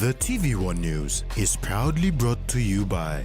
The TVWAN News is proudly brought to you by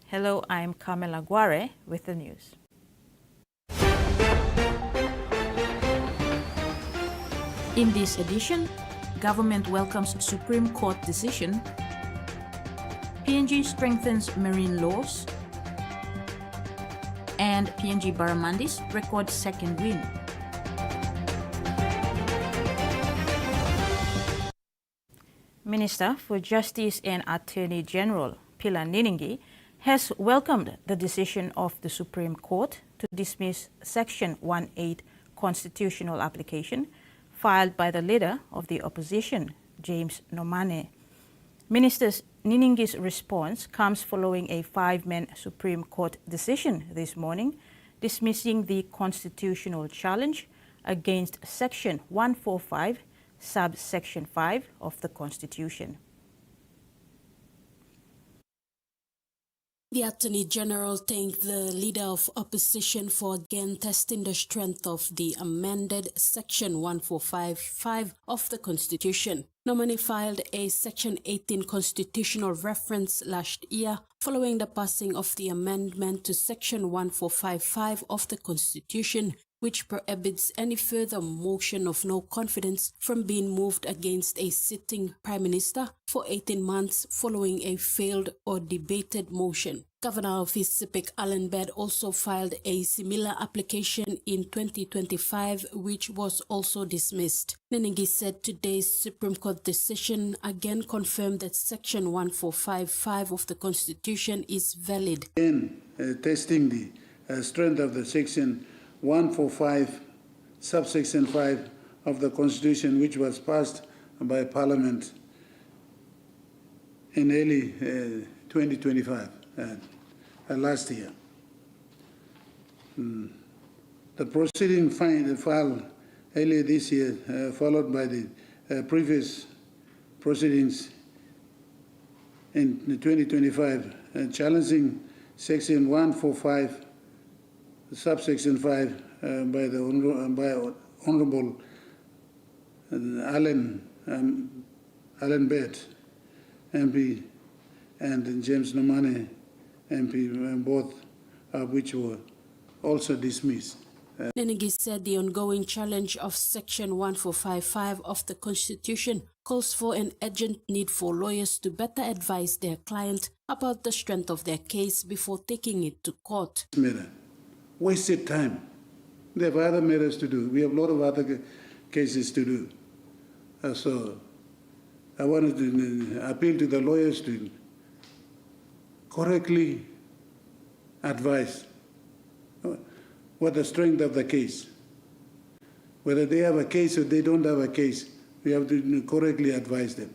Hello, I'm Carmela Guare with the news. In this edition, government welcomes Supreme Court decision, PNG strengthens marine laws, and PNG Baramandis records second win. Minister for Justice and Attorney General Pilar Niningi has welcomed the decision of the Supreme Court to dismiss Section 18 constitutional application filed by the leader of the opposition, James Nomane. Minister Niningi's response comes following a 5-man Supreme Court decision this morning dismissing the constitutional challenge against Section 145, subsection 5 of the Constitution. The Attorney General thanked the Leader of Opposition for again testing the strength of the amended Section 145(5) of the Constitution. Nomane filed a Section 18 constitutional reference last year following the passing of the amendment to Section 145(5) of the Constitution, which prohibits any further motion of no confidence from being moved against a sitting Prime Minister for 18 months following a failed or debated motion. Governor of Isipik Alan Bed also filed a similar application in 2025, which was also dismissed. Niningi said today's Supreme Court decision again confirmed that Section 145(5) of the Constitution is valid. Again, testing the strength of the Section 145, subsection 5 of the Constitution, which was passed by Parliament in early 2025, last year. The proceeding filed earlier this year, followed by the previous proceedings in 2025, challenging Section 145, subsection 5 by Honorable Alan Bed, MP, and James Nomane, MP, both of which were also dismissed. Niningi said the ongoing challenge of Section 145(5) of the Constitution calls for an urgent need for lawyers to better advise their client about the strength of their case before taking it to court. Wasted time. They have other matters to do. We have a lot of other cases to do. So I wanted to appeal to the lawyers to correctly advise what the strength of the case. Whether they have a case or they don't have a case, we have to correctly advise them.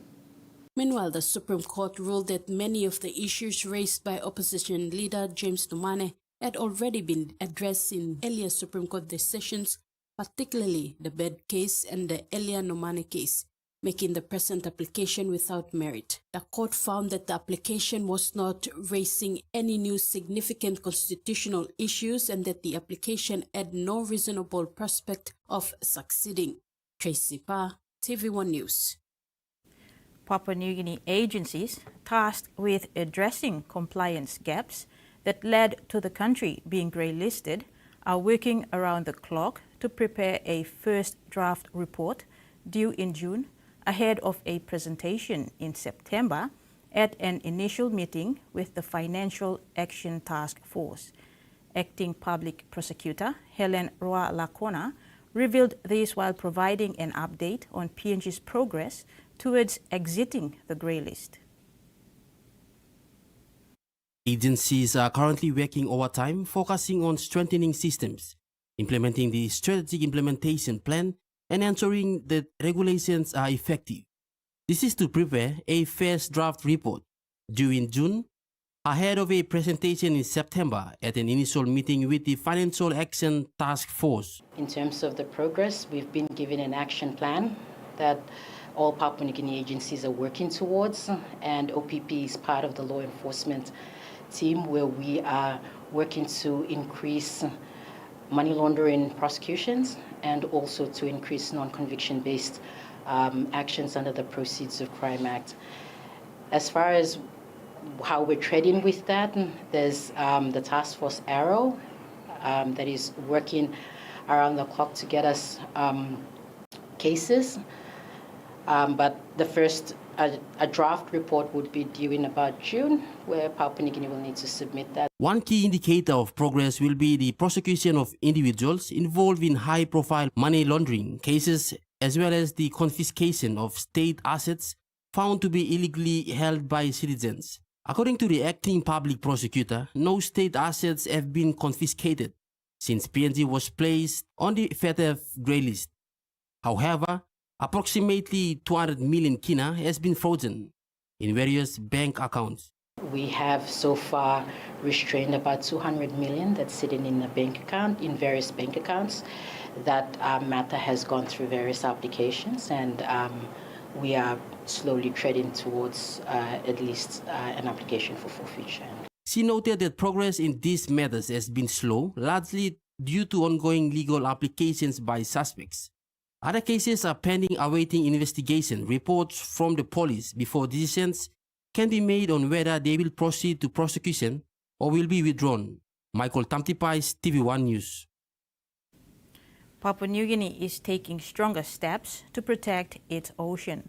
Meanwhile, the Supreme Court ruled that many of the issues raised by opposition leader James Nomane had already been addressed in earlier Supreme Court decisions, particularly the Bed case and the earlier Nomane case, making the present application without merit. The court found that the application was not raising any new significant constitutional issues and that the application had no reasonable prospect of succeeding. Tracy Pa, TVWAN News. Papua New Guinea agencies tasked with addressing compliance gaps that led to the country being grey-listed are working around the clock to prepare a first draft report due in June ahead of a presentation in September at an initial meeting with the Financial Action Task Force. Acting Public Prosecutor Helen Roa Lakona revealed this while providing an update on PNG's progress towards exiting the grey list. Agencies are currently working overtime, focusing on strengthening systems, implementing the strategic implementation plan, and ensuring that regulations are effective. This is to prepare a first draft report due in June, ahead of a presentation in September at an initial meeting with the Financial Action Task Force. In terms of the progress, we've been given an action plan that all Papua New Guinea agencies are working towards, and OPP is part of the law enforcement team where we are working to increase money laundering prosecutions and also to increase non-conviction based actions under the Proceeds of Crime Act. As far as how we're trading with that, there's the task force Arrow that is working around the clock to get us cases. But the first, a draft report would be due in about June, where Papua New Guinea will need to submit that. One key indicator of progress will be the prosecution of individuals involved in high-profile money laundering cases, as well as the confiscation of state assets found to be illegally held by citizens. According to the acting public prosecutor, no state assets have been confiscated since PNG was placed on the FATF grey list. However, approximately 200 million kina has been frozen in various bank accounts. We have so far restrained about 200 million that's sitting in a bank account, in various bank accounts. That matter has gone through various applications, and we are slowly treading towards at least an application for forfeiture. She noted that progress in these matters has been slow, largely due to ongoing legal applications by suspects. Other cases are pending awaiting investigation reports from the police before decisions can be made on whether they will proceed to prosecution or will be withdrawn. Michael Tamtipais, TVWAN News. Papua New Guinea is taking stronger steps to protect its ocean.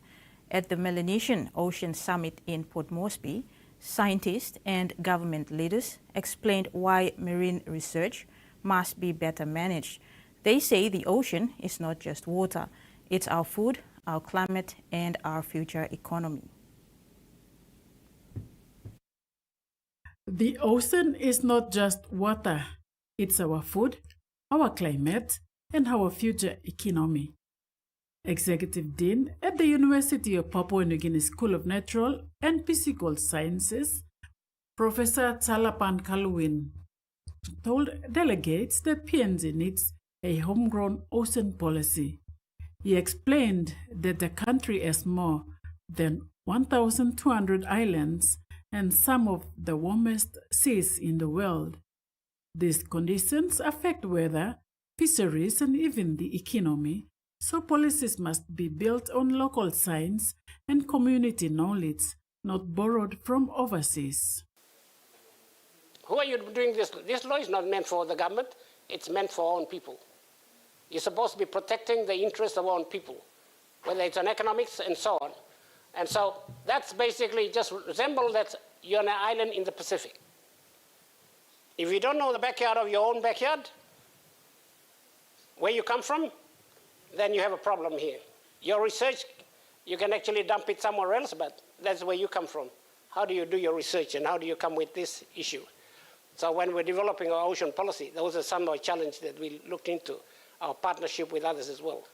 At the Melanesian Ocean Summit in Port Moresby, scientists and government leaders explained why marine research must be better managed. They say the ocean is not just water, it's our food, our climate, and our future economy. The ocean is not just water, it's our food, our climate, and our future economy. Executive Dean at the University of Papua New Guinea School of Natural and Physical Sciences, Professor Talapan Kaluwin, told delegates that PNG needs a homegrown ocean policy. He explained that the country has more than 1,200 islands and some of the warmest seas in the world. These conditions affect weather, fisheries, and even the economy, so policies must be built on local science and community knowledge, not borrowed from overseas. Who are you doing this? This law is not meant for the government, it's meant for our own people. You're supposed to be protecting the interests of our own people, whether it's on economics and so on. And so that's basically just resemble that you're on an island in the Pacific. If you don't know the backyard of your own backyard, where you come from, then you have a problem here. Your research, you can actually dump it somewhere else, but that's where you come from. How do you do your research and how do you come with this issue? So when we're developing our ocean policy, those are some of the challenges that we looked into, our partnership with others as well.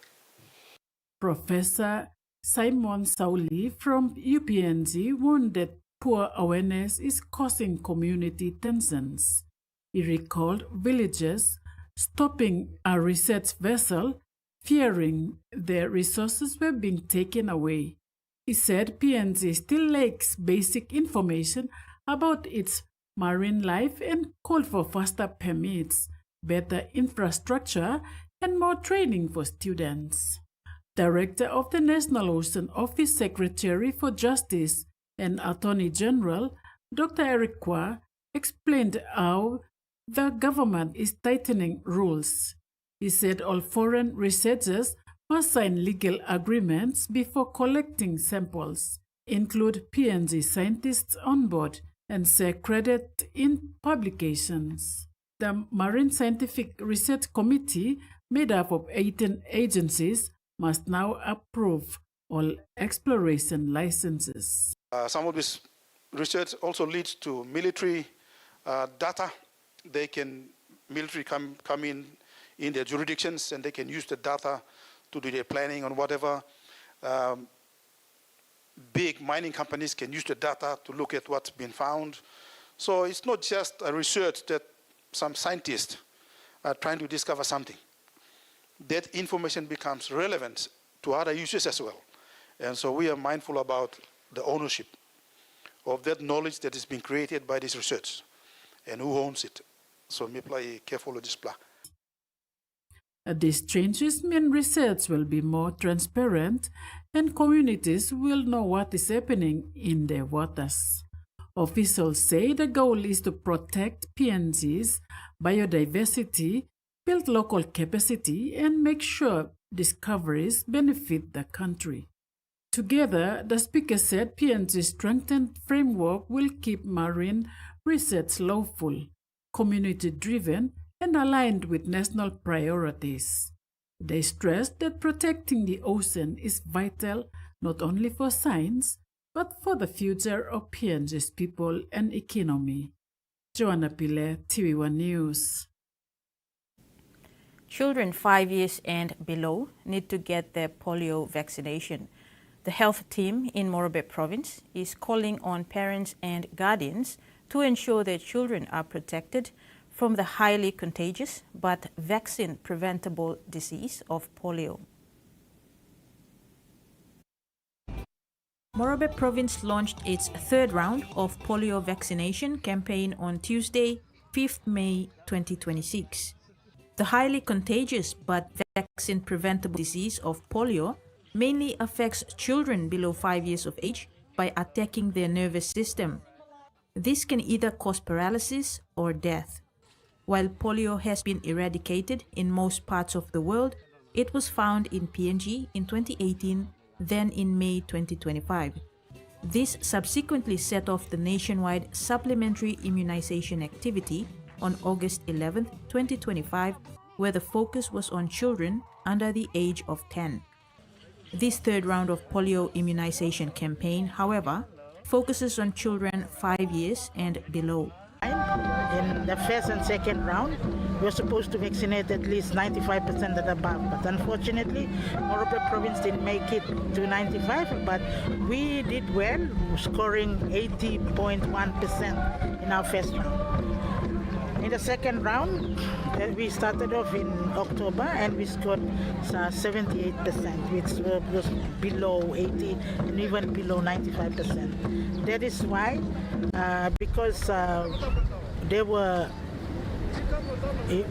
Professor Simon Sauli from UPNG warned that poor awareness is causing community tensions. He recalled villagers stopping a research vessel, fearing their resources were being taken away. He said PNG still lacks basic information about its marine life and called for faster permits, better infrastructure, and more training for students. Director of the National Ocean Office Secretary for Justice and Attorney General, Dr. Eric Kwa, explained how the government is tightening rules. He said all foreign researchers must sign legal agreements before collecting samples, include PNG scientists on board, and share credit in publications. The Marine Scientific Research Committee, made up of 18 agencies, must now approve all exploration licenses. Some of this research also leads to military data. Military come in their jurisdictions and they can use the data to do their planning on whatever. Big mining companies can use the data to look at what's been found. So it's not just a research that some scientists are trying to discover something. That information becomes relevant to other users as well. And so we are mindful about the ownership of that knowledge that is being created by this research and who owns it. So me play careful with this plan. These changes mean research will be more transparent and communities will know what is happening in their waters. Officials say the goal is to protect PNG's biodiversity, build local capacity, and make sure discoveries benefit the country. Together, the speaker said PNG's strengthened framework will keep marine research lawful, community-driven, and aligned with national priorities. They stressed that protecting the ocean is vital not only for science, but for the future of PNG's people and economy. Joanna Pile, TVWAN News. Children 5 years and below need to get their polio vaccination. The health team in Morobe province is calling on parents and guardians to ensure their children are protected from the highly contagious but vaccine-preventable disease of polio. Morobe province launched its third round of polio vaccination campaign on Tuesday, 5th May 2026. The highly contagious but vaccine-preventable disease of polio mainly affects children below 5 years of age by attacking their nervous system. This can either cause paralysis or death. While polio has been eradicated in most parts of the world, it was found in PNG in 2018, then in May 2025. This subsequently set off the nationwide supplementary immunization activity on August 11, 2025, where the focus was on children under the age of 10. This third round of polio immunization campaign, however, focuses on children 5 years and below. In the first and second round, we were supposed to vaccinate at least 95% and above, but unfortunately, Morobe province didn't make it to 95, but we did well, scoring 80.1% in our first round. In the second round, we started off in October and we scored 78%, which was below 80 and even below 95%. That is why, because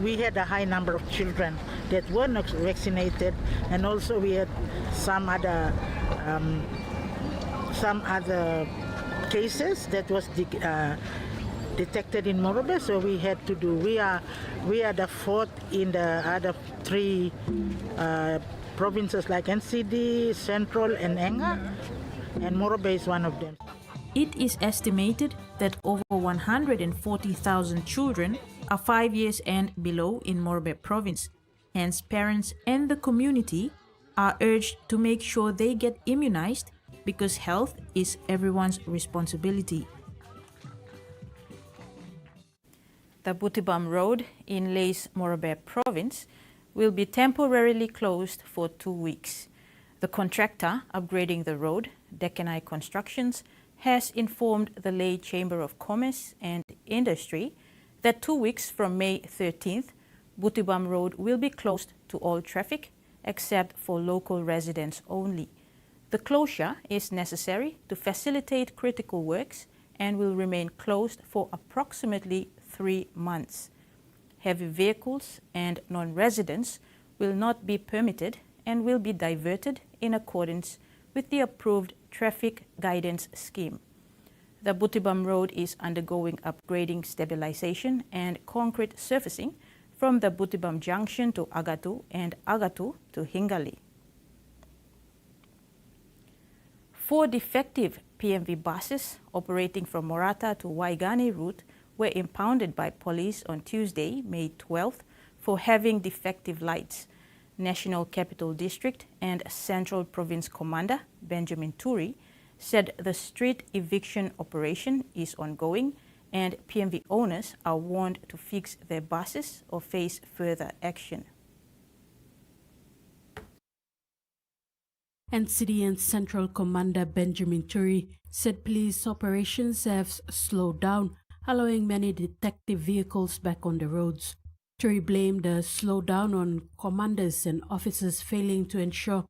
we had a high number of children that were not vaccinated, and also we had some other cases that was detected in Morobe, so we had to do. We are the fourth in the other three provinces like NCD, Central, and Enga, and Morobe is one of them. It is estimated that over 140,000 children are 5 years and below in Morobe province. Hence, parents and the community are urged to make sure they get immunized because health is everyone's responsibility. The Butibam Road in Lays Morobe province will be temporarily closed for 2 weeks. The contractor upgrading the road, Dekenai Constructions, has informed the Lay Chamber of Commerce and Industry that 2 weeks from May 13th, Butibam Road will be closed to all traffic except for local residents only. The closure is necessary to facilitate critical works and will remain closed for approximately 3 months. Heavy vehicles and non-residents will not be permitted and will be diverted in accordance with the approved traffic guidance scheme. The Butibam Road is undergoing upgrading, stabilization and concrete surfacing from the Butibam Junction to Agatu and Agatu to Hingali. 4 defective PMV buses operating from Morata to Waigani route were impounded by police on Tuesday, May 12th, for having defective lights. National Capital District and Central Province Commander Benjamin Turi said the street eviction operation is ongoing and PMV owners are warned to fix their buses or face further action. And City and Central Commander Benjamin Turi said police operations have slowed down, allowing many detective vehicles back on the roads. Turi blamed the slowdown on commanders and officers failing to ensure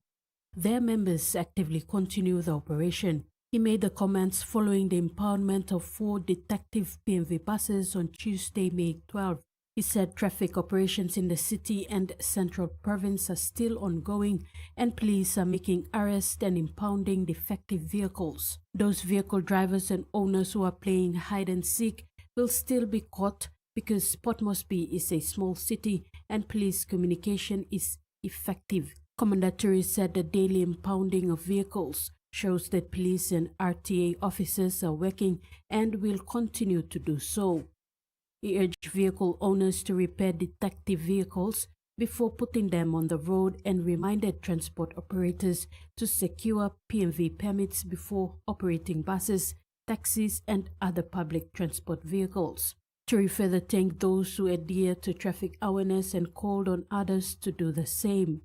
their members actively continue the operation. He made the comments following the impoundment of 4 detective PNV buses on Tuesday, May 12. He said traffic operations in the city and central province are still ongoing and police are making arrests and impounding defective vehicles. Those vehicle drivers and owners who are playing hide and seek will still be caught because Port Moresby is a small city and police communication is effective. Commander Turi said the daily impounding of vehicles shows that police and RTA officers are working and will continue to do so. He urged vehicle owners to repair defective vehicles before putting them on the road and reminded transport operators to secure PNV permits before operating buses, taxis, and other public transport vehicles. Turi further thanked those who adhere to traffic awareness and called on others to do the same.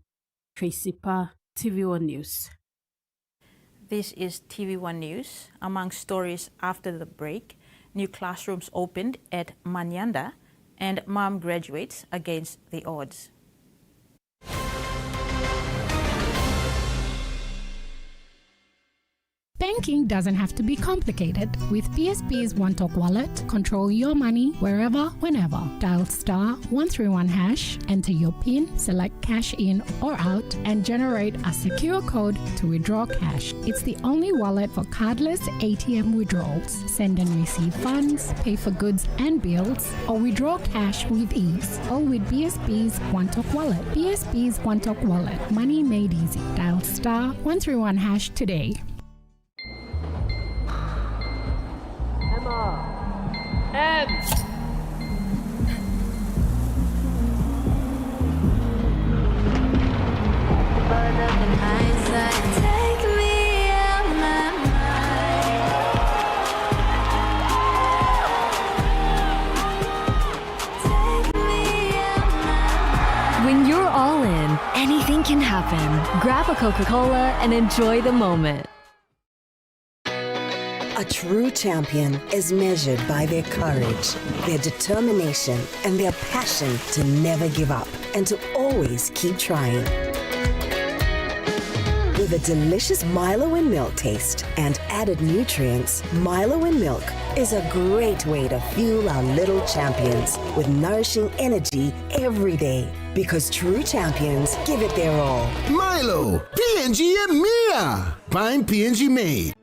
Tracy Pa, TVWAN News. This is TVWAN News. Among stories after the break, new classrooms opened at Manyanda and mom graduates against the odds. Banking doesn't have to be complicated. With PSP's One Talk Wallet, control your money wherever, whenever. Dial *131#, enter your PIN, select cash in or out, and generate a secure code to withdraw cash. It's the only wallet for cardless ATM withdrawals. Send and receive funds, pay for goods and bills, or withdraw cash with ease. All with PSP's One Talk Wallet. PSP's One Talk Wallet. Money made easy. Dial *131# today. When you're all in, anything can happen. Grab a Coca-Cola and enjoy the moment. A true champion is measured by their courage, their determination, and their passion to never give up and to always keep trying. With a delicious Milo and milk taste and added nutrients, Milo and milk is a great way to fuel our little champions with nourishing energy every day. Because true champions give it their all. Milo, PNG and Mia. Find PNG made.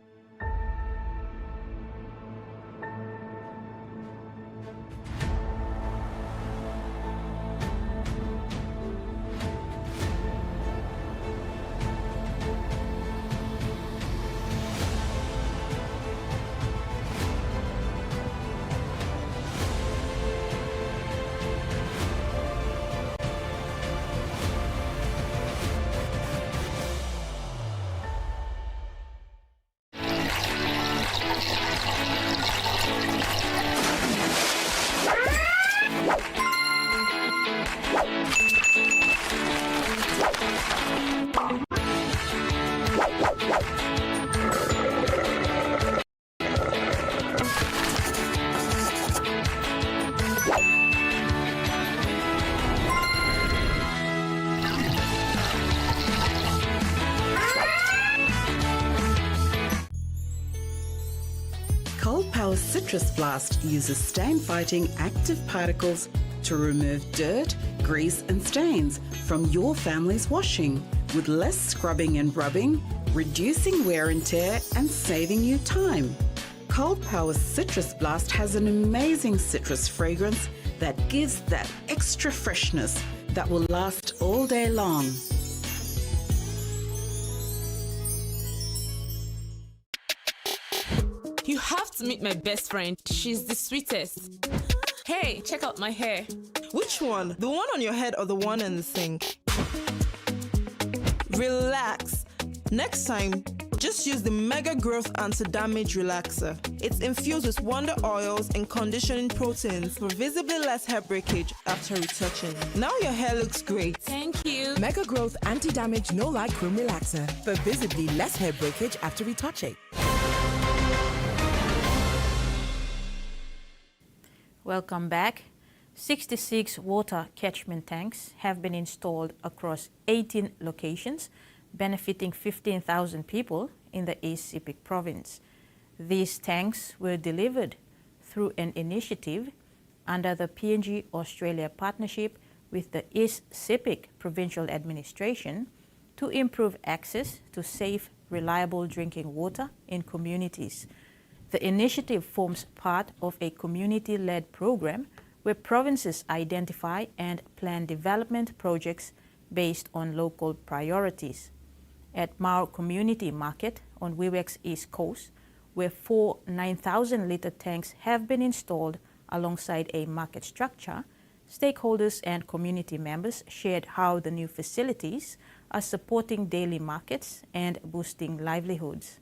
Citrus Blast uses stain-fighting active particles to remove dirt, grease and stains from your family's washing with less scrubbing and rubbing, reducing wear and tear and saving you time. Cold Power's Citrus Blast has an amazing citrus fragrance that gives that extra freshness that will last all day long. You have to meet my best friend. She's the sweetest. Hey, check out my hair. Which one? The one on your head or the one in the sink? Relax. Next time, Just use the Mega Growth Anti-Damage Relaxer. It's infused with wonder oils and conditioning proteins for visibly less hair breakage after retouching. Now your hair looks great. Thank you. Mega Growth Anti-Damage No Light Cream Relaxer for visibly less hair breakage after retouching. Welcome back. 66 water catchment tanks have been installed across 18 locations, benefiting 15,000 people in the East Sepik province. These tanks were delivered through an initiative under the PNG Australia partnership with the East Sepik Provincial Administration to improve access to safe, reliable drinking water in communities. The initiative forms part of a community-led program where provinces identify and plan development projects based on local priorities. At Mao Community Market on Wewak's East Coast, where 4 9,000-litre tanks have been installed alongside a market structure, stakeholders and community members shared how the new facilities are supporting daily markets and boosting livelihoods.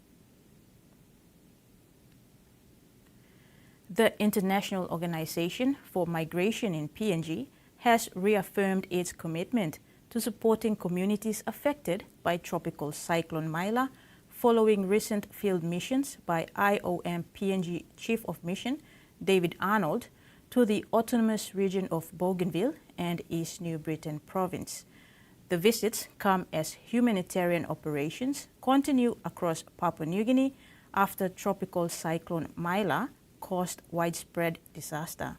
The International Organization for Migration in PNG has reaffirmed its commitment to supporting communities affected by Tropical Cyclone Myla following recent field missions by IOM PNG Chief of Mission David Arnold to the autonomous region of Bougainville and East New Britain province. The visits come as humanitarian operations continue across Papua New Guinea after Tropical Cyclone Myla caused widespread disaster.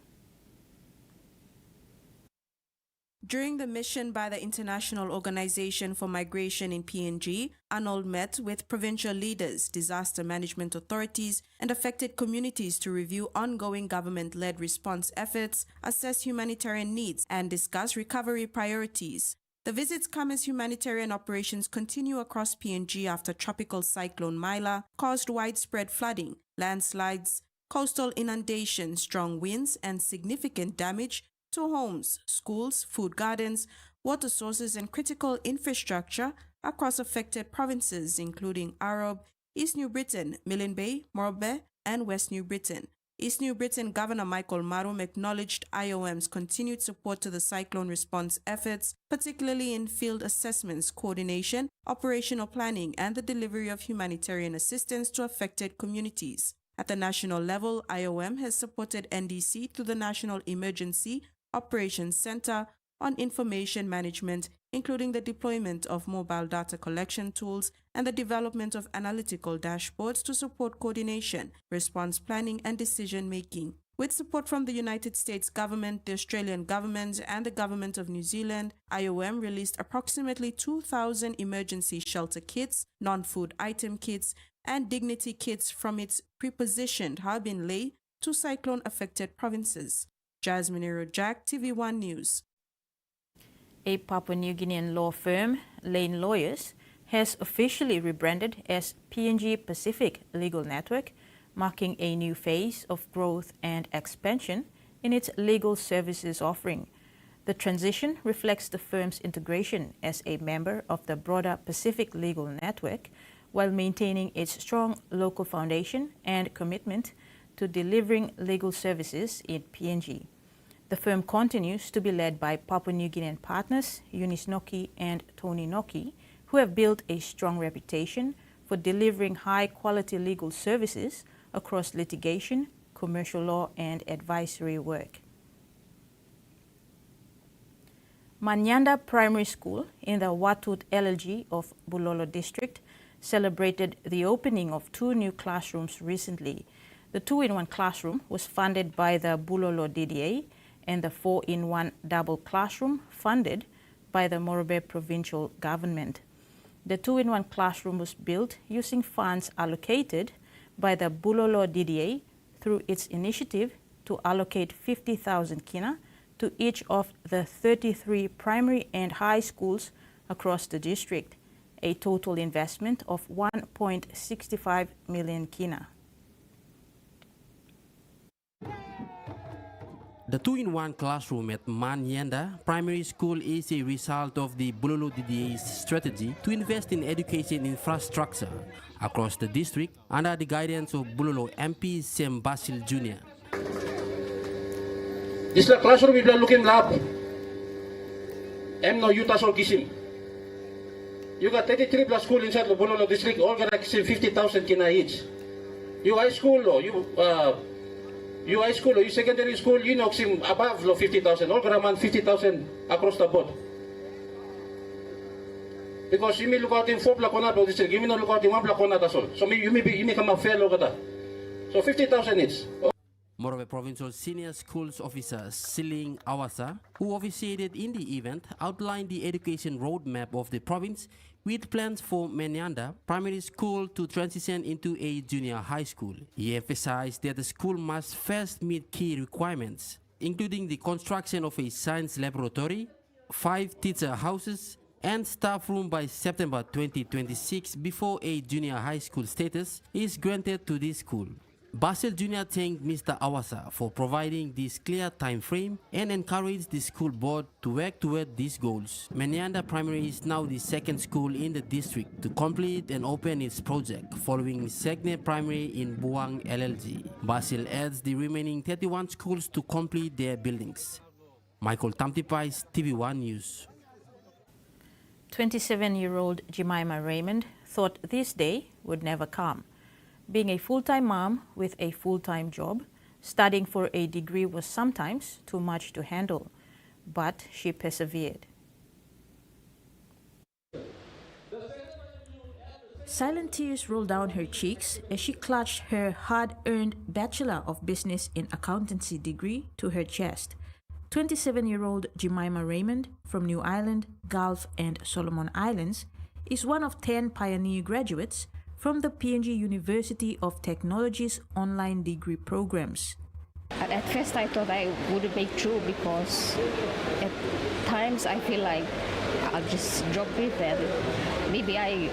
During the mission by the International Organization for Migration in PNG, Arnold met with provincial leaders, disaster management authorities, and affected communities to review ongoing government-led response efforts, assess humanitarian needs, and discuss recovery priorities. The visits come as humanitarian operations continue across PNG after Tropical Cyclone Myla caused widespread flooding, landslides, coastal inundation, strong winds, and significant damage to homes, schools, food gardens, water sources, and critical infrastructure across affected provinces, including Arob, East New Britain, Milne Bay, Morobe, and West New Britain. East New Britain Governor Michael Marum acknowledged IOM's continued support to the cyclone response efforts, particularly in field assessments, coordination, operational planning, and the delivery of humanitarian assistance to affected communities. At the national level, IOM has supported NDC through the National Emergency Operations Center on information management, including the deployment of mobile data collection tools and the development of analytical dashboards to support coordination, response planning, and decision-making. With support from the United States government, the Australian government, and the government of New Zealand, IOM released approximately 2,000 emergency shelter kits, non-food item kits, and dignity kits from its prepositioned hub in Lae to cyclone-affected provinces. Jasmine Jack, TVWAN News. A Papua New Guinean law firm, Lane Lawyers, has officially rebranded as PNG Pacific Legal Network, marking a new phase of growth and expansion in its legal services offering. The transition reflects the firm's integration as a member of the broader Pacific Legal Network, while maintaining its strong local foundation and commitment to delivering legal services in PNG. The firm continues to be led by Papua New Guinean partners Eunice Noki and Tony Noki, who have built a strong reputation for delivering high-quality legal services across litigation, commercial law, and advisory work. Manyanda Primary School in the Watut LLG of Bulolo District celebrated the opening of 2 new classrooms recently. The 2-in-1 classroom was funded by the Bulolo DDA and the 4-in-1 double classroom funded by the Morobe provincial government. The 2-in-1 classroom was built using funds allocated by the Bulolo DDA through its initiative to allocate 50,000 kina to each of the 33 primary and high schools across the district, a total investment of 1.65 million kina. The 2-in-1 classroom at Manyanda Primary School is a result of the Bulolo DDA's strategy to invest in education infrastructure across the district under the guidance of Bulolo MP Sam Basil Jr. This is the classroom if you're looking lab. No Utasol Kisim. You got 33 plus school inside the Bulolo district, all gonna receive 50,000 kina each. You high school or you high school or you secondary school, you know, above 50,000, all gonna 50,000 across the board. Because you may look out in 4 Blakonat or district, you may not look out in 1 Blakonat as well. So you may come a fair look at that. So 50,000 each. Morobe Provincial Senior Schools Officer Siling Awasa, who officiated in the event, outlined the education roadmap of the province with plans for Manyanda Primary School to transition into a junior high school. He emphasized that the school must first meet key requirements, including the construction of a science laboratory, 5 teacher houses, and staff room by September 2026 before a junior high school status is granted to this school. Basil Jr. thanked Mr. Awasa for providing this clear time frame and encouraged the school board to work toward these goals. Manyanda Primary is now the second school in the district to complete and open its project following Segne Primary in Buang LLG. Basil adds the remaining 31 schools to complete their buildings. Michael Tamtipais, TV1 News. 27-year-old Jemima Raymond thought this day would never come. Being a full-time mom with a full-time job, studying for a degree was sometimes too much to handle, but she persevered. Silent tears rolled down her cheeks as she clutched her hard-earned Bachelor of Business in Accountancy degree to her chest. 27-year-old Jemima Raymond from New Ireland, Gulf and Solomon Islands is one of 10 pioneer graduates from the PNG University of Technology's online degree programs. At first I thought I wouldn't make through because at times I feel like I'll just drop it and maybe I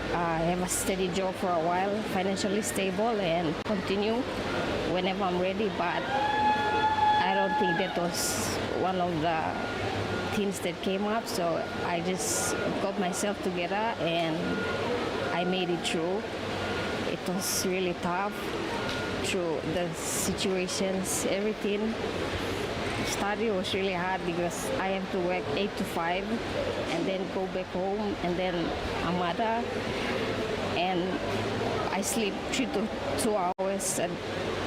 have a steady job for a while, financially stable, and continue whenever I'm ready, but I don't think that was one of the things that came up, so I just got myself together and I made it through. It was really tough through the situations, everything. Study was really hard because I have to work 8 to 5 and then go back home and then a mother, and I sleep 3 to 2 hours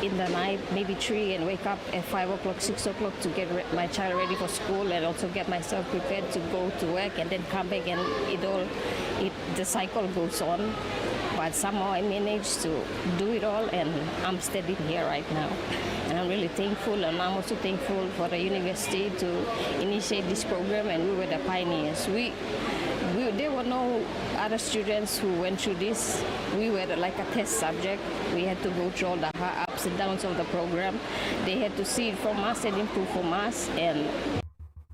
in the night, maybe 3, and wake up at 5 o'clock, 6 o'clock to get my child ready for school and also get myself prepared to go to work and then come back, and the cycle goes on. But somehow I managed to do it all, and I'm standing here right now. And I'm really thankful, and I'm also thankful for the university to initiate this program, and we were the pioneers. There were no other students who went through this. We were like a test subject. We had to go through all the ups and downs of the program. They had to see it from us and improve from us. And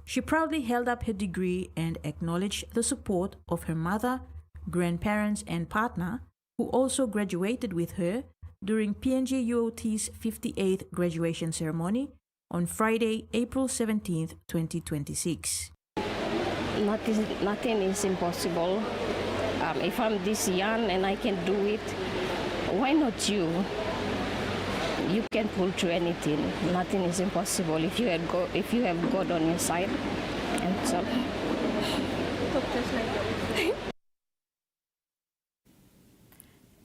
she proudly held up her degree and acknowledged the support of her mother, grandparents, and partner, who also graduated with her during PNG UOT's 58th graduation ceremony on Friday, April 17th, 2026. Nothing is impossible. If I'm this young and I can do it, why not you? You can pull through anything. Nothing is impossible if you have God on your side. And so.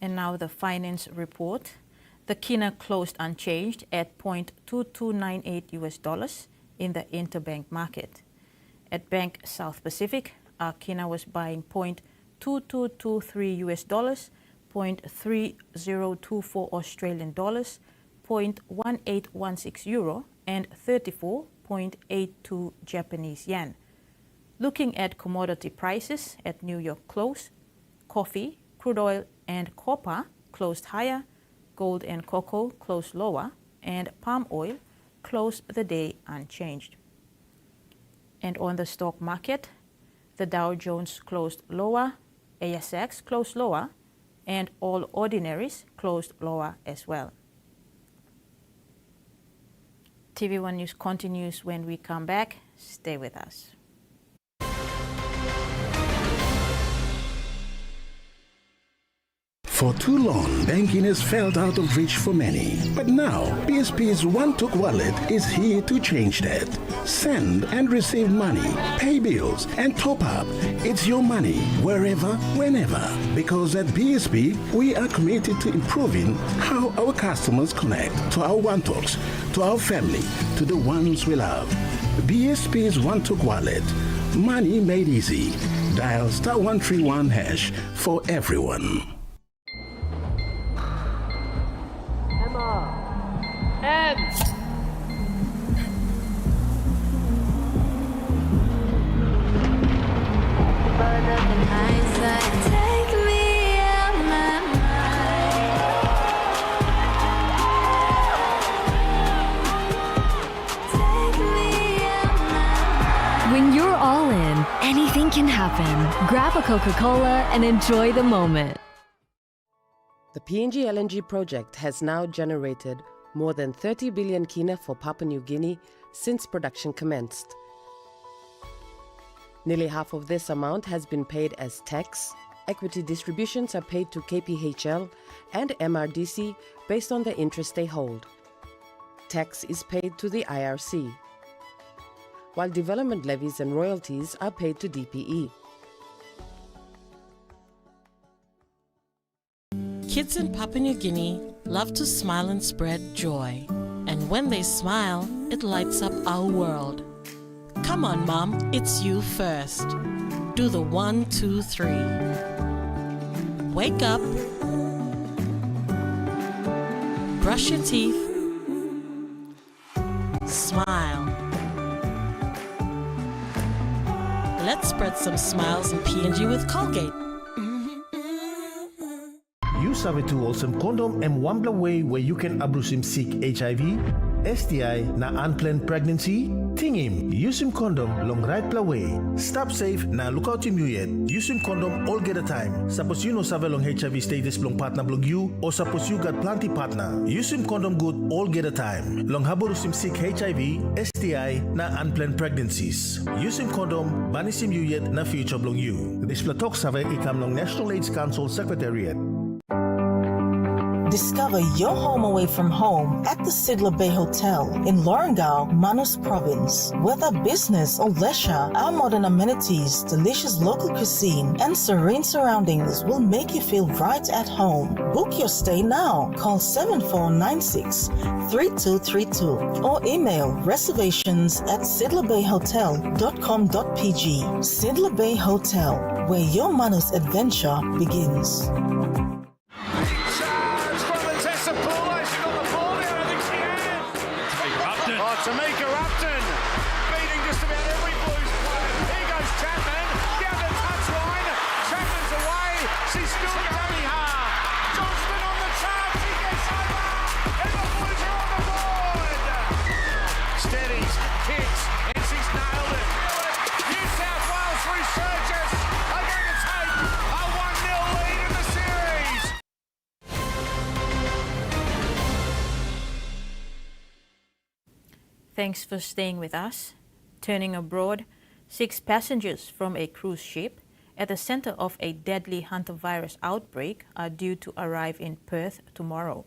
And now the finance report. The kina closed unchanged at $0.2298 in the interbank market. At Bank South Pacific, our kina was buying $0.2223, $0.3024 Australian dollars, $0.1816 euro, and 34.82 Japanese yen. Looking at commodity prices at New York close, coffee, crude oil, and copper closed higher, gold and cocoa closed lower, and palm oil closed the day unchanged. And on the stock market, the Dow Jones closed lower, ASX closed lower, and all ordinaries closed lower as well. TV1 News continues when we come back. Stay with us. For too long, banking has felt out of reach for many. But now, PSP's One-Took Wallet is here to change that. Send and receive money, pay bills, and top up. It's your money, wherever, whenever. Because at PSP, we are committed to improving how our customers connect to our One-Toks, to our family, to the ones we love. PSP's One-Took Wallet. Money made easy. Dial *131# for everyone. When you're all in, anything can happen. Grab a Coca-Cola and enjoy the moment. The PNG LNG project has now generated more than 30 billion kina for Papua New Guinea since production commenced. Nearly half of this amount has been paid as tax. Equity distributions are paid to KPHL and MRDC based on the interest they hold. Tax is paid to the IRC, while development levies and royalties are paid to DPE. Kids in Papua New Guinea love to smile and spread joy. And when they smile, it lights up our world. Come on, Mom, it's you first. Do the 1, 2, 3. Wake up. Brush your teeth. Smile. Let's spread some smiles in PNG with Colgate. You sabi to awesome condom and one way where you can abrusim seek HIV, STI na unplanned pregnancy. Tingim, use him condom long right way. Stop safe na look out him you yet. Use him condom all get a time. Suppose you no sabe long HIV status long partner blog you or suppose you got plenty partner. Use him condom good all get a time. Long haborusim seek HIV, STI na unplanned pregnancies. Use him condom banisim you yet na future blog you. This platok sabe ikam long National AIDS Council Secretariat. Discover your home away from home at the Sidler Bay Hotel in Lorengau, Manus Province. Whether business or leisure, our modern amenities, delicious local cuisine, and serene surroundings will make you feel right at home. Book your stay now. Call 7496-3232 or email reservations@sidlerbayhotel.com.pg. Sidler Bay Hotel, where your Manus adventure begins. Tamika Upton beating just about every Blues player. Here goes Chapman down the touchline. Chapman's away. She's still going hard. Johnston on the charge. She gets over. And the Blues are on the board. Steadies, kicks, and she's nailed it. New South Wales resurgence are going to take a 1-0 lead in the series. Thanks for staying with us. Turning abroad, 6 passengers from a cruise ship at the center of a deadly hantavirus outbreak are due to arrive in Perth tomorrow.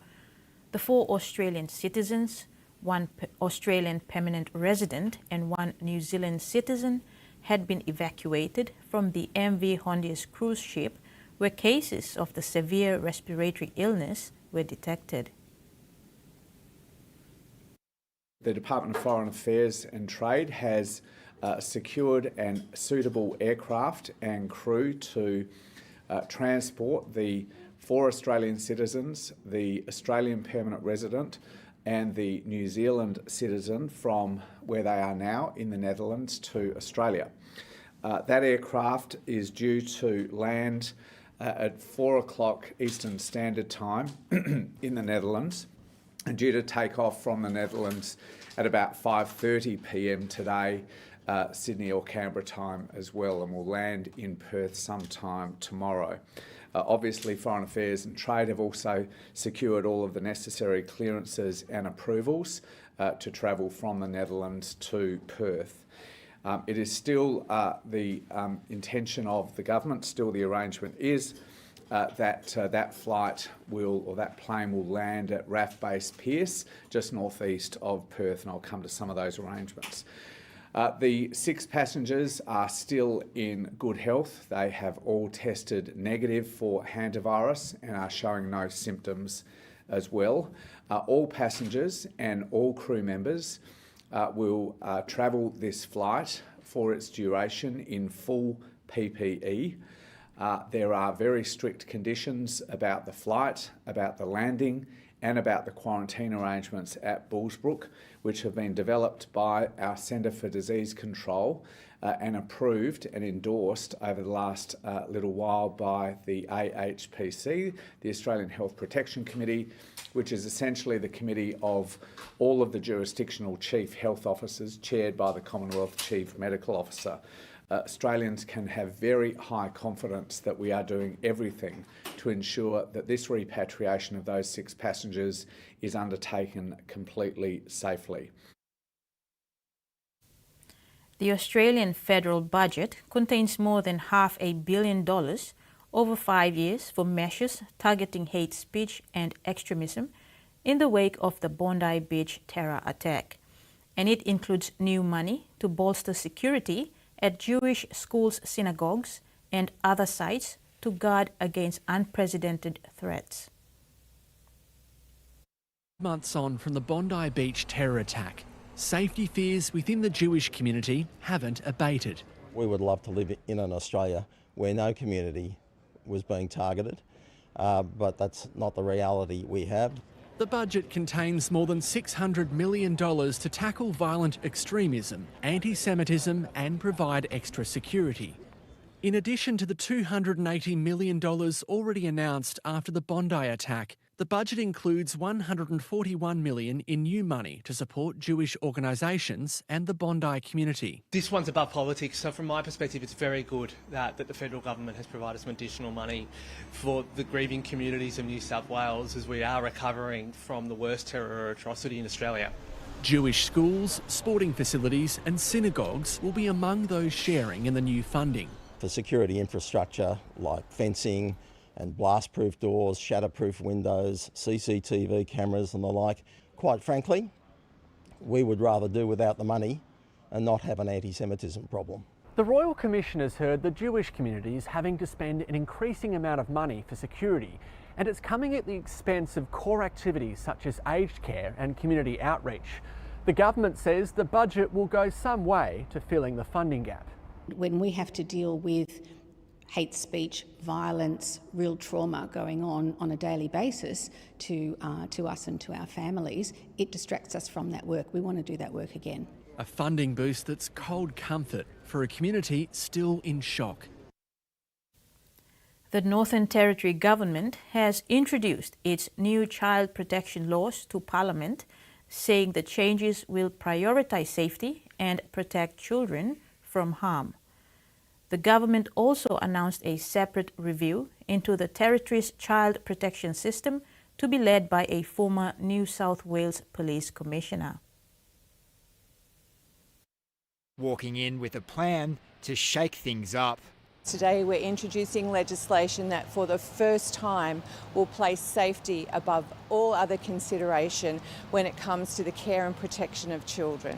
The 4 Australian citizens, 1 Australian permanent resident and 1 New Zealand citizen had been evacuated from the MV Hondius cruise ship where cases of the severe respiratory illness were detected. The Department of Foreign Affairs and Trade has secured an suitable aircraft and crew to transport the 4 Australian citizens, the Australian permanent resident and the New Zealand citizen from where they are now in the Netherlands to Australia. That aircraft is due to land at 4 o'clock Eastern Standard Time in the Netherlands, and due to take off from the Netherlands at about 5:30 p.m. today, Sydney or Canberra time as well, and will land in Perth sometime tomorrow. Obviously, Foreign Affairs and Trade have also secured all of the necessary clearances and approvals to travel from the Netherlands to Perth. It is still the intention of the government, still the arrangement is that flight that plane will land at RAF Base Pearce, just northeast of Perth, and I'll come to some of those arrangements. The 6 passengers are still in good health. They have all tested negative for hantavirus and are showing no symptoms as well. All passengers and all crew members will travel this flight for its duration in full PPE. There are very strict conditions about the flight, about the landing, and about the quarantine arrangements at Bullsbrook, which have been developed by our Centre for Disease Control and approved and endorsed over the last little while by the AHPC, the Australian Health Protection Committee, which is essentially the committee of all of the jurisdictional chief health officers, chaired by the Commonwealth Chief Medical Officer. Australians can have very high confidence that we are doing everything to ensure that this repatriation of those 6 passengers is undertaken completely safely. The Australian federal budget contains more than $500 million over 5 years for measures targeting hate speech and extremism in the wake of the Bondi Beach terror attack. And it includes new money to bolster security at Jewish schools, synagogues, and other sites to guard against unprecedented threats. Months on from the Bondi Beach terror attack, safety fears within the Jewish community haven't abated. We would love to live in an Australia where no community was being targeted, but that's not the reality we have. The budget contains more than $600 million to tackle violent extremism, anti-Semitism and provide extra security. In addition to the $280 million already announced after the Bondi attack, the budget includes $141 million in new money to support Jewish organisations and the Bondi community. This one's above politics, so from my perspective it's very good that the federal government has provided some additional money for the grieving communities of New South Wales as we are recovering from the worst terror atrocity in Australia. Jewish schools, sporting facilities and synagogues will be among those sharing in the new funding. For security infrastructure like fencing and blast-proof doors, shatterproof windows, CCTV cameras and the like, quite frankly, we would rather do without the money and not have an anti-Semitism problem. The Royal Commission has heard the Jewish community is having to spend an increasing amount of money for security, and it's coming at the expense of core activities such as aged care and community outreach. The government says the budget will go some way to filling the funding gap. When we have to deal with hate speech, violence, real trauma going on a daily basis to us and to our families, it distracts us from that work. We want to do that work again. A funding boost that's cold comfort for a community still in shock. The Northern Territory government has introduced its new child protection laws to Parliament, saying the changes will prioritise safety and protect children from harm. The government also announced a separate review into the Territory's child protection system to be led by a former New South Wales Police Commissioner. Walking in with a plan to shake things up. Today we're introducing legislation that for the first time will place safety above all other consideration when it comes to the care and protection of children.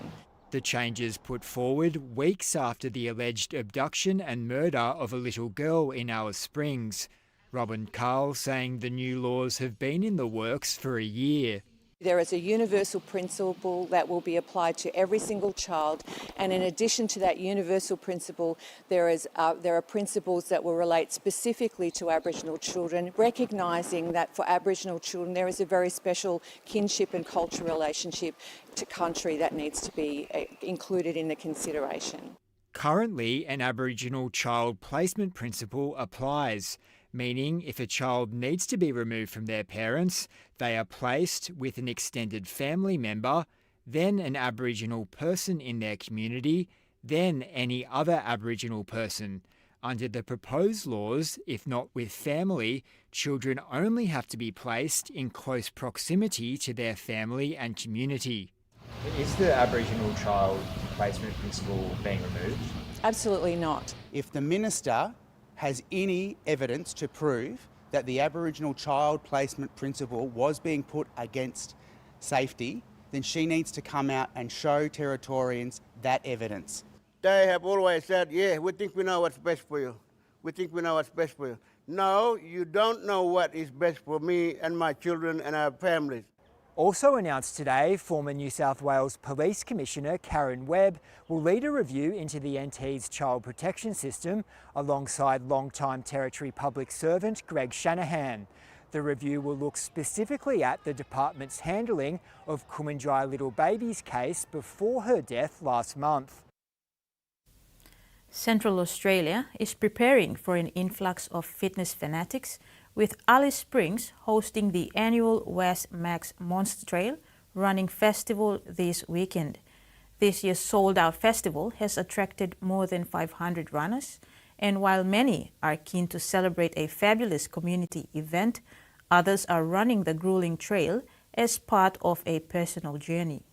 The changes put forward weeks after the alleged abduction and murder of a little girl in Alice Springs. Robin Carl saying the new laws have been in the works for a year. There is a universal principle that will be applied to every single child, and in addition to that universal principle, there are principles that will relate specifically to Aboriginal children, recognising that for Aboriginal children there is a very special kinship and cultural relationship to country that needs to be included in the consideration. Currently, an Aboriginal child placement principle applies, meaning if a child needs to be removed from their parents, they are placed with an extended family member, then an Aboriginal person in their community, then any other Aboriginal person. Under the proposed laws, if not with family, children only have to be placed in close proximity to their family and community. Is the Aboriginal child placement principle being removed? Absolutely not. If the minister has any evidence to prove that the Aboriginal child placement principle was being put against safety, then she needs to come out and show Territorians that evidence. They have always said, yeah, we think we know what's best for you. We think we know what's best for you. No, you don't know what is best for me and my children and our families. Also announced today, former New South Wales Police Commissioner Karen Webb will lead a review into the NT's child protection system alongside long-time Territory Public Servant Greg Shanahan. The review will look specifically at the department's handling of Kumanjai Little Baby's case before her death last month. Central Australia is preparing for an influx of fitness fanatics, with Alice Springs hosting the annual West Max Monster Trail running festival this weekend. This year's sold-out festival has attracted more than 500 runners, and while many are keen to celebrate a fabulous community event, others are running the grueling trail as part of a personal journey.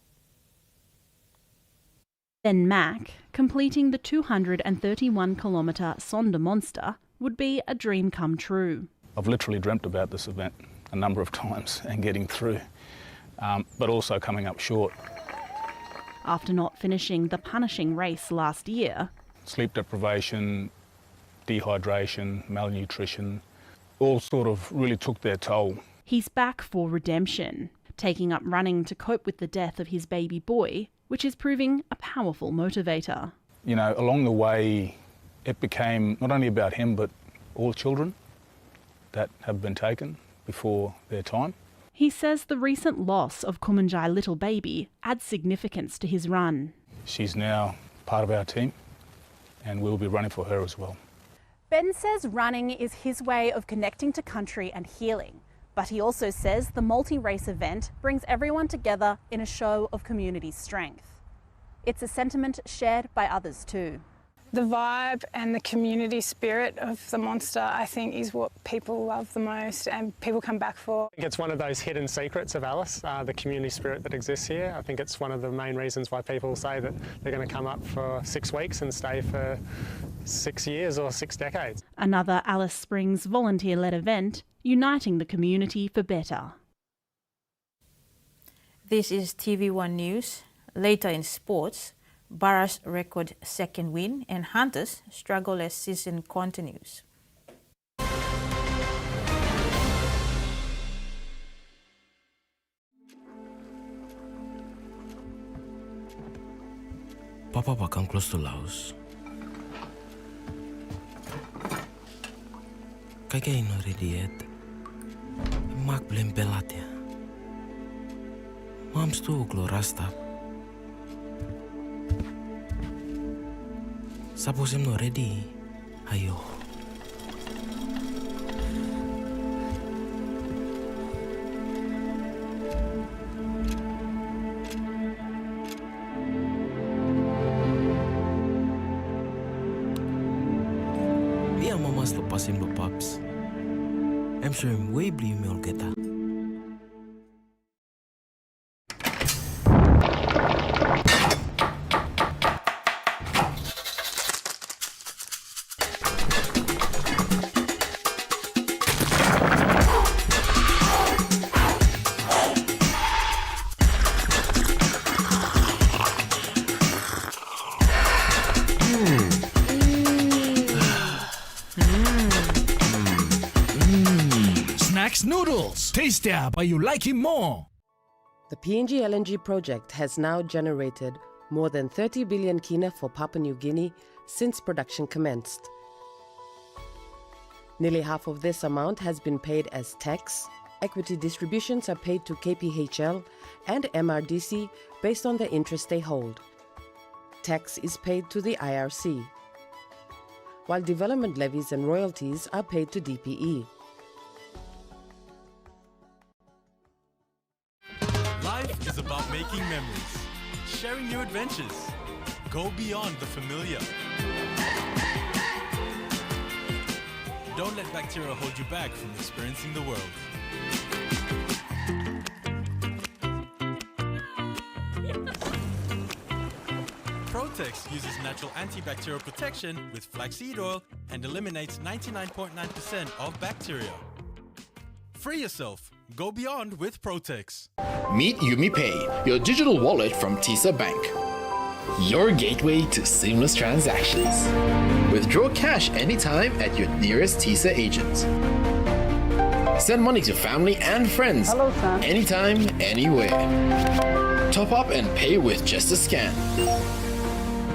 Then Mac, completing the 231-kilometre Sonder Monster, would be a dream come true. I've literally dreamt about this event a number of times and getting through, but also coming up short. After not finishing the punishing race last year, Sleep deprivation, dehydration, malnutrition, all sort of really took their toll. he's back for redemption, taking up running to cope with the death of his baby boy, which is proving a powerful motivator. You know, along the way, it became not only about him, but all children that have been taken before their time. He says the recent loss of Kumanjai Little Baby adds significance to his run. She's now part of our team, and we'll be running for her as well. Ben says running is his way of connecting to country and healing, but he also says the multi-race event brings everyone together in a show of community strength. It's a sentiment shared by others too. The vibe and the community spirit of the Monster, I think, is what people love the most and people come back for. I think it's one of those hidden secrets of Alice, the community spirit that exists here. I think it's one of the main reasons why people say that they're going to come up for 6 weeks and stay for 6 years or 6 decades. Another Alice Springs volunteer-led event, uniting the community for better. This is TVWAN News. Later in sports, Barras record second win and Hunters struggle as season continues. Papa will come close to Laos. Kaya ino ready yet. Mak blame pelatia. Mom's too glorasta. Suppose I'm not ready. Ayo. Mia mama's lepas him lo paps. I'm sure I'm way beli me all kita. Noodles. Tastier, but you like him more. The PNG LNG project has now generated more than 30 billion kina for Papua New Guinea since production commenced. Nearly half of this amount has been paid as tax. Equity distributions are paid to KPHL and MRDC based on the interest they hold. Tax is paid to the IRC, while development levies and royalties are paid to DPE. Life is about making memories, sharing new adventures. Go beyond the familiar. Don't let bacteria hold you back from experiencing the world. Protex uses natural antibacterial protection with flaxseed oil and eliminates 99.9% of bacteria. Free yourself. Go beyond with Protex. Meet UmiPay, your digital wallet from TISA Bank. Your gateway to seamless transactions. Withdraw cash anytime at your nearest TISA agent. Send money to family and friends anytime, anywhere. Top up and pay with just a scan.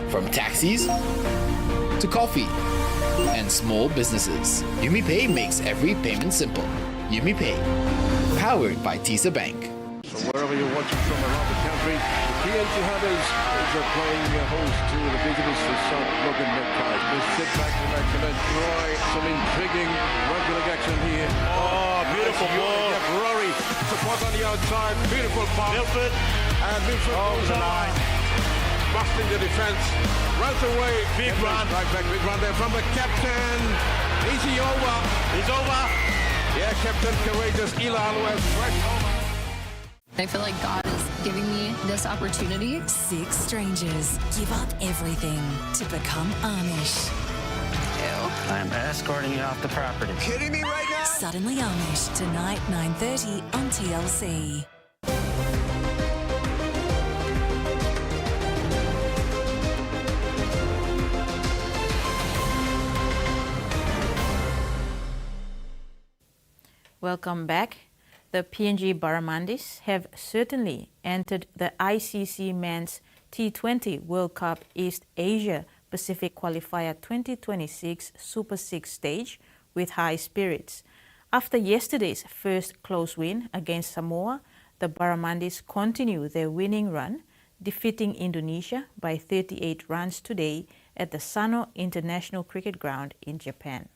From taxis to coffee and small businesses, UmiPay makes every payment simple. UmiPay, powered by TISA Bank. So wherever you're watching from around the country, the PNG Hunters are playing host to the visitors to South Logan Magpies. Let's sit back, relax, and enjoy some intriguing rugby league action here. Oh, beautiful ball. Rory, support on the outside, beautiful pass. Milford. And Milford goes the on. line. Busting the defense, runs away. Big run. Right back, big run there from the captain. Is he over? He's over. Yeah, Captain Courageous Ilan was fresh over. I feel like God is giving me this opportunity. 6 strangers give up everything to become Amish. Ew. I'm escorting you off the property. Kidding me right now? Suddenly Amish, tonight 9:30 on TLC. Welcome back. The PNG Baramandis have certainly entered the ICC Men's T20 World Cup East Asia Pacific Qualifier 2026 Super 6 stage with high spirits. After yesterday's first close win against Samoa, the Baramandis continue their winning run, defeating Indonesia by 38 runs today at the Sano International Cricket Ground in Japan.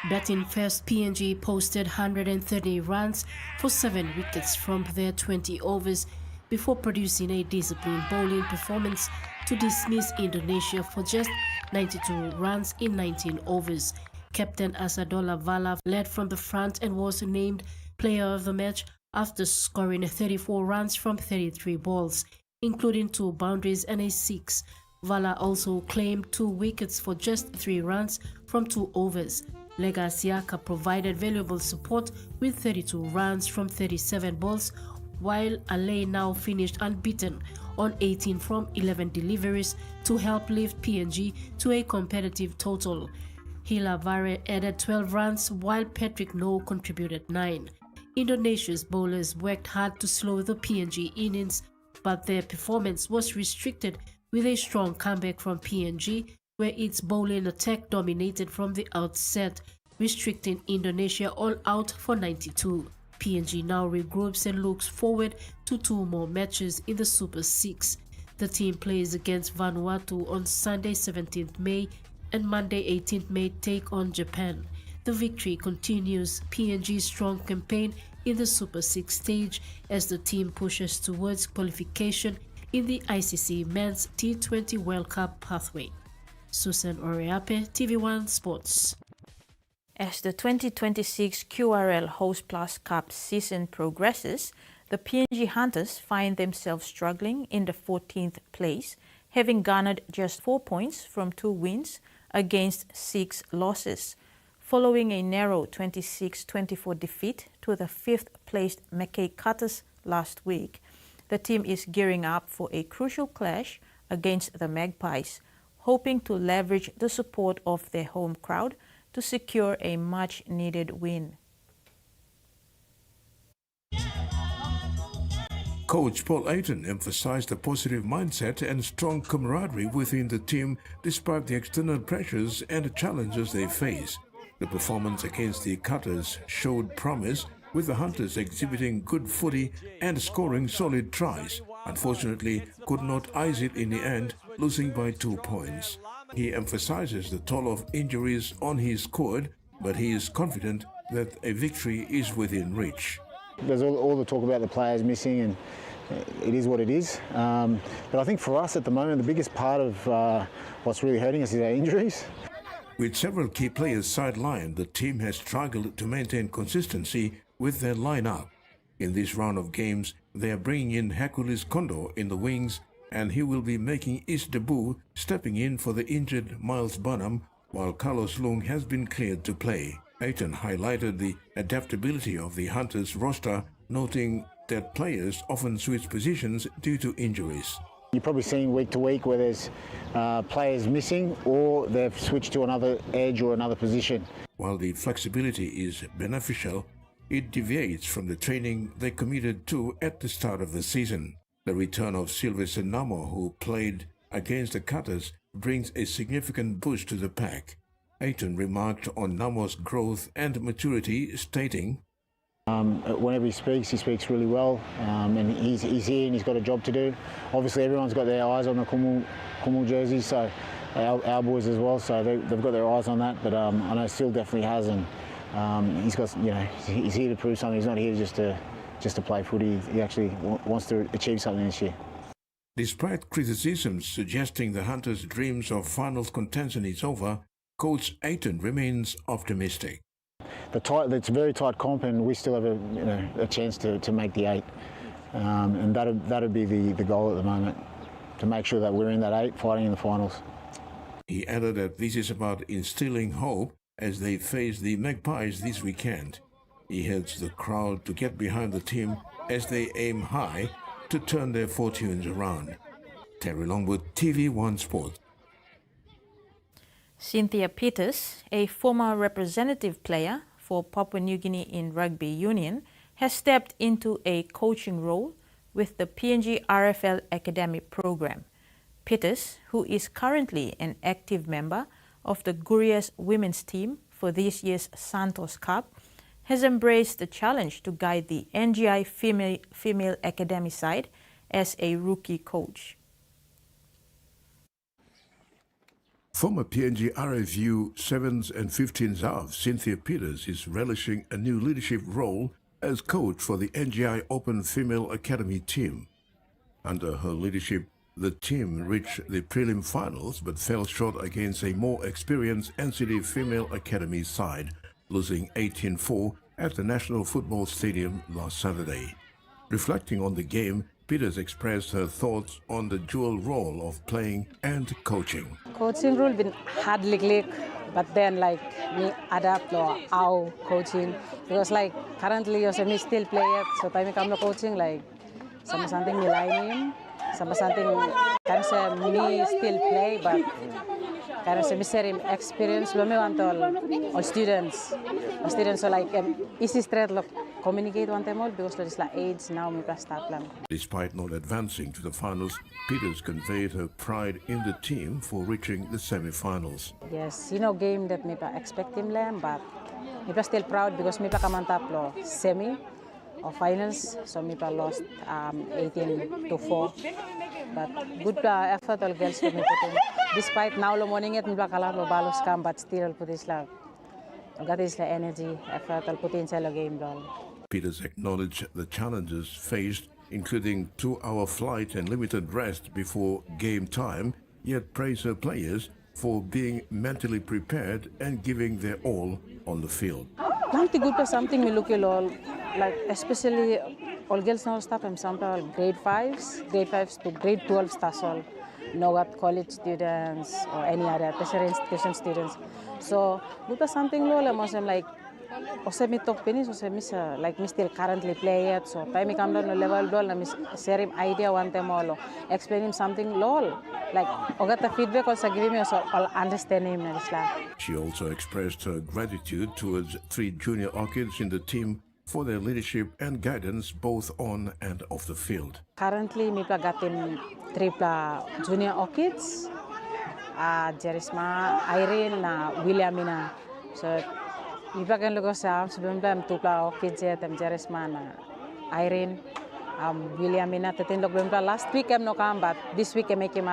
Batting first, PNG posted 130 runs for 7 wickets from their 20 overs before producing a disciplined bowling performance to dismiss Indonesia for just 92 runs in 19 overs. Captain Asadola Vala led from the front and was named player of the match after scoring 34 runs from 33 balls, including 2 boundaries and a 6. Vala also claimed 2 wickets for just 3 runs from 2 overs. Lega Siaka provided valuable support with 32 runs from 37 balls, while Ale now finished unbeaten on 18 from 11 deliveries to help lift PNG to a competitive total. Hila Vare added 12 runs while Patrick No contributed 9. Indonesia's bowlers worked hard to slow the PNG innings, but their performance was restricted with a strong comeback from PNG, where its bowling attack dominated from the outset, restricting Indonesia all out for 92. PNG now regroups and looks forward to 2 more matches in the Super 6. The team plays against Vanuatu on Sunday 17th May and Monday 18th May take on Japan. The victory continues PNG's strong campaign in the Super 6 stage as the team pushes towards qualification in the ICC Men's T20 World Cup pathway. Susan Oreape, TVWAN Sports. As the 2026 QRL Host Plus Cup season progresses, the PNG Hunters find themselves struggling in the 14th place, having garnered just 4 points from 2 wins against 6 losses, following a narrow 26-24 defeat to the 5th placed Mackay Cutters last week. The team is gearing up for a crucial clash against the Magpies, hoping to leverage the support of their home crowd to secure a much-needed win. Coach Paul Ayton emphasized a positive mindset and strong camaraderie within the team despite the external pressures and challenges they face. The performance against the Cutters showed promise, with the Hunters exhibiting good footy and scoring solid tries. Unfortunately, could not ice it in the end, losing by 2 points. He emphasizes the toll of injuries on his squad, but he is confident that a victory is within reach. There's all the talk about the players missing, and it is what it is. But I think for us at the moment, the biggest part of what's really hurting us is our injuries. With several key players sidelined, the team has struggled to maintain consistency with their lineup. In this round of games, they are bringing in Hercules Condor in the wings, and he will be making his debut, stepping in for the injured Miles Bonham, while Carlos Lung has been cleared to play. Aiton highlighted the adaptability of the Hunters roster, noting that players often switch positions due to injuries. You're probably seeing week to week where there's players missing or they've switched to another edge or another position. While the flexibility is beneficial, it deviates from the training they committed to at the start of the season. The return of Sylvester Namo, who played against the Cutters, brings a significant boost to the pack. Aiton remarked on Namo's growth and maturity, stating, whenever he speaks really well, and he's here and he's got a job to do. Obviously everyone's got their eyes on the Kumul jerseys, so our boys as well, so they've got their eyes on that, but I know Sil definitely has, and he's got, he's here to prove something. He's not here just to play footy. He actually wants to achieve something this year. Despite criticisms suggesting the Hunters' dreams of finals contention is over, Coach Aiton remains optimistic. It's a very tight comp, and we still have a chance to make the 8, and that'd be the goal at the moment, to make sure that we're in that 8 fighting in the finals. He added that this is about instilling hope as they face the Magpies this weekend. He urged the crowd to get behind the team as they aim high to turn their fortunes around. Terry Longwood, TV1 Sports. Cynthia Peters, a former representative player for Papua New Guinea in rugby union, has stepped into a coaching role with the PNG RFL Academy program. Peters, who is currently an active member of the Gurias women's team for this year's Santos Cup, has embraced the challenge to guide the NGI female academy side as a rookie coach. Former PNG RFU 7s and 15s half Cynthia Peters is relishing a new leadership role as coach for the NGI Open Female Academy team. Under her leadership, the team reached the prelim finals but fell short against a more experienced NCD Female Academy side, losing 18-4 at the National Football Stadium last Saturday. Reflecting on the game, Peters expressed her thoughts on the dual role of playing and coaching. Coaching role been hard like, but then me adapt to our coaching because currently I'm still player, so time come to coaching sama something nilai sama something kan sa me still play, but kan sa miserim experience lo me want all students so easy straight lo communicate one time all because it's age now me plus start lang. Despite not advancing to the finals, Peters conveyed her pride in the team for reaching the semi-finals. Yes, game that me pa expect him lang, but me pa still proud because me pa kamantap lo semi or finals, so me pa lost 18-4. But good effort all girls for me put in. Despite now lo morning it me pa kalam lo balos kam, but still put this got this energy, effort all put in sa game ball. Peters acknowledged the challenges faced, including 2-hour flight and limited rest before game time, yet praised her players for being mentally prepared and giving their all on the field. Namti good pa something me look all especially all girls now stuff and sample grade 5s to grade 12s tasol. No what college students or any other tertiary institution students. So good pa something lo ose mi top finish ose mi me still currently play it, so time me come down no level dol na mi share him idea one time all explain him something lol ogat the feedback also give me so all understand him na isla. She also expressed her gratitude towards 3 junior orchids in the team for their leadership and guidance both on and off the field. Currently me pa gatin 3 junior orchids, Jerisma, Irene na Williamina, so iba kan lugo sa sebelum tupla orchids ya tem Jerisma na Irene, Williamina tetin log belum last week no kam, but this week I make him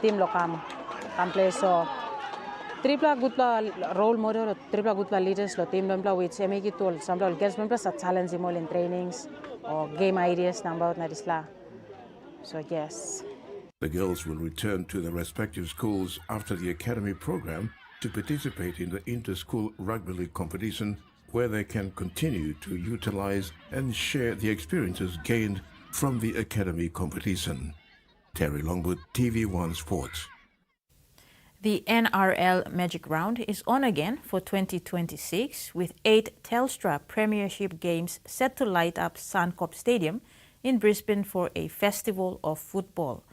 team lo kam play, so tripla good role model, tripla good leaders, lo team members which make it all. Some girls members are challenging more in trainings or game ideas number na disla. So yes. The girls will return to their respective schools after the academy program to participate in the inter-school rugby league competition, where they can continue to utilize and share the experiences gained from the academy competition. Terry Longwood, TVWAN Sports. The NRL Magic Round is on again for 2026 with 8 Telstra Premiership games set to light up Suncorp Stadium in Brisbane for a festival of football.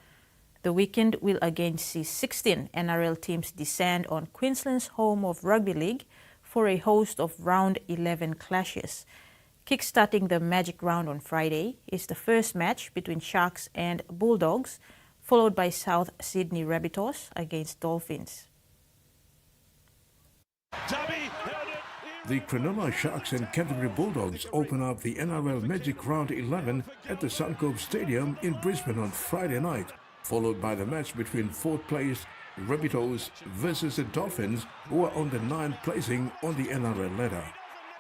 The weekend will again see 16 NRL teams descend on Queensland's home of rugby league for a host of round 11 clashes. Kickstarting the Magic Round on Friday is the first match between Sharks and Bulldogs, followed by South Sydney Rabbitohs against Dolphins. The Cronulla Sharks and Canterbury Bulldogs open up the NRL Magic Round 11 at the Suncorp Stadium in Brisbane on Friday night, followed by the match between 4th place Rabbitohs versus the Dolphins, who are on the 9th placing on the NRL ladder.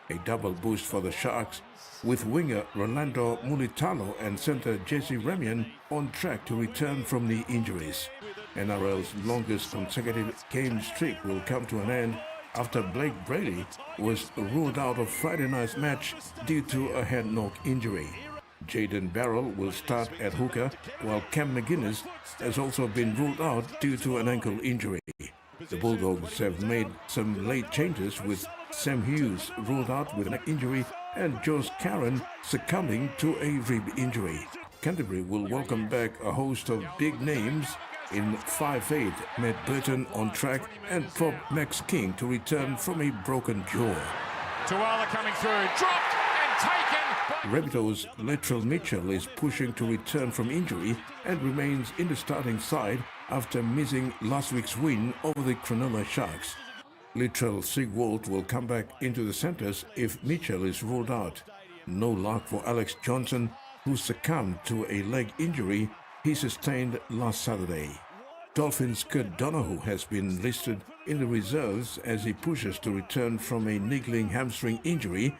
A double boost for the Sharks, with winger Rolando Mulitalo and centre Jesse Ramian on track to return from knee injuries. NRL's longest consecutive game streak will come to an end after Blake Braley was ruled out of Friday night's match due to a head knock injury. Jaden Barrell will start at hooker, while Cam McGuinness has also been ruled out due to an ankle injury. The Bulldogs have made some late changes, with Sam Hughes ruled out with an injury and Josh Karen succumbing to a rib injury. Canterbury will welcome back a host of big names in 5'8", Matt Burton on track, and prop Max King to return from a broken jaw. Tuala coming through, dropped and taken. Rabbitohs' Latrell Mitchell is pushing to return from injury and remains in the starting side after missing last week's win over the Cronulla Sharks. Latrell Sigwalt will come back into the centres if Mitchell is ruled out. No luck for Alex Johnson, who succumbed to a leg injury he sustained last Saturday. Dolphins' Kurt Donahue has been listed in the reserves as he pushes to return from a niggling hamstring injury,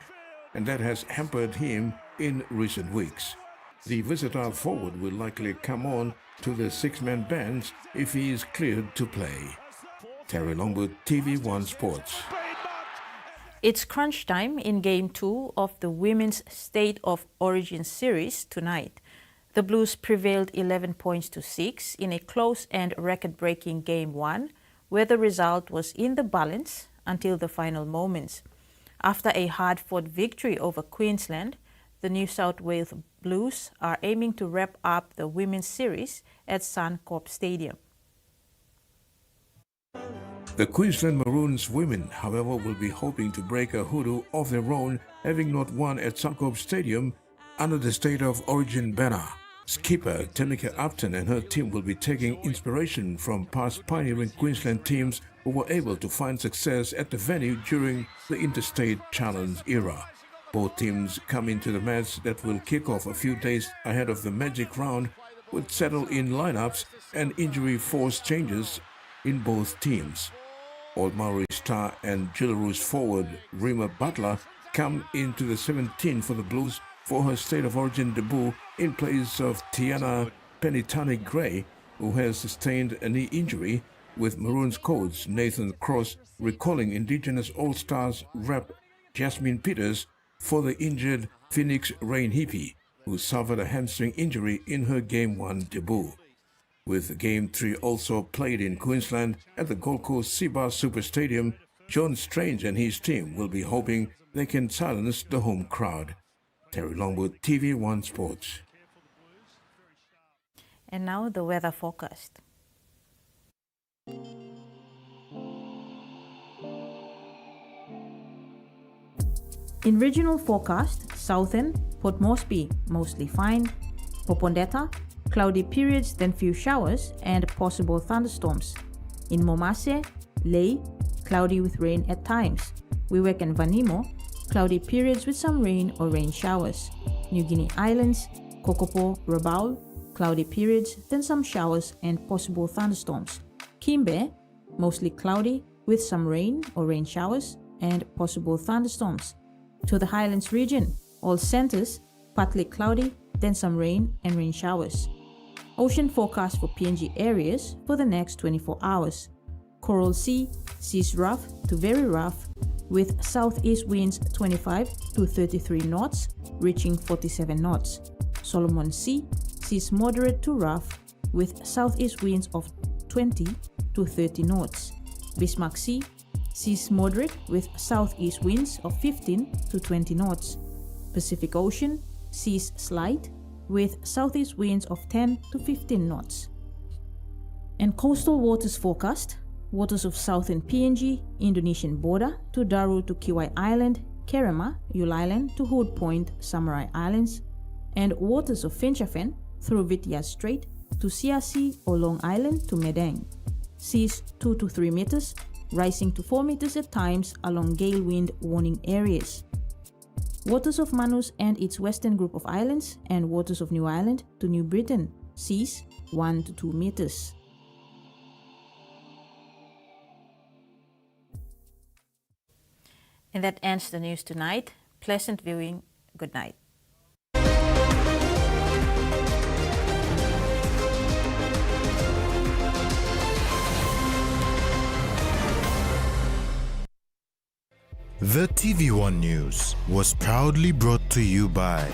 and that has hampered him in recent weeks. The versatile forward will likely come on to the 6-man bench if he is cleared to play. Terry Longwood, TVWAN Sports. It's crunch time in Game 2 of the Women's State of Origin Series tonight. The Blues prevailed 11 points to 6 in a close and record-breaking Game 1, where the result was in the balance until the final moments. After a hard-fought victory over Queensland, the New South Wales Blues are aiming to wrap up the Women's Series at Suncorp Stadium. The Queensland Maroons women, however, will be hoping to break a hoodoo of their own, having not won at Suncorp Stadium under the State of Origin banner. Skipper Tamika Upton and her team will be taking inspiration from past pioneering Queensland teams who were able to find success at the venue during the Interstate Challenge era. Both teams come into the match that will kick off a few days ahead of the Magic Round with settle-in lineups and injury-forced changes in both teams. Old Maori star and Jillaroos forward Rima Butler come into the 17 for the Blues for her State of Origin debut in place of Tiana Penitani-Gray, who has sustained a knee injury, with Maroons coach Nathan Cross recalling Indigenous All-Stars rep Jasmine Peters for the injured Phoenix Rain Hippie, who suffered a hamstring injury in her Game 1 debut. With Game 3 also played in Queensland at the Gold Coast Seabar Super Stadium, John Strange and his team will be hoping they can silence the home crowd. Terry Longwood, TV1 Sports. And now the weather forecast. In regional forecast, Southern, Port Moresby, mostly fine. Popondetta, cloudy periods, then few showers and possible thunderstorms. In Momase, Lae, cloudy with rain at times. Wewak and Vanimo, cloudy periods with some rain or rain showers. New Guinea Islands, Kokopo, Rabaul, cloudy periods, then some showers and possible thunderstorms. Kimbe, mostly cloudy, with some rain or rain showers and possible thunderstorms. To the Highlands region, all centers partly cloudy, then some rain and rain showers. Ocean forecast for PNG areas for the next 24 hours. Coral Sea, seas rough to very rough, with southeast winds 25 to 33 knots, reaching 47 knots. Solomon Sea, seas moderate to rough, with southeast winds of 20 to 30 knots. Bismarck Sea, seas moderate with southeast winds of 15 to 20 knots. Pacific Ocean, seas slight with southeast winds of 10 to 15 knots. And coastal waters forecast, waters of southern PNG, Indonesian border to Daru to Kiwai Island, Kerema, Yule Island to Hood Point, Samurai Islands, and waters of Finchafen through Vitia Strait to Siasi or Long Island to Medang. Seas 2 to 3 meters, rising to 4 meters at times along gale wind warning areas. Waters of Manus and its western group of islands, and waters of New Ireland to New Britain, seas 1 to 2 meters. And that ends the news tonight. Pleasant viewing. Good night. The TVWAN News was proudly brought to you by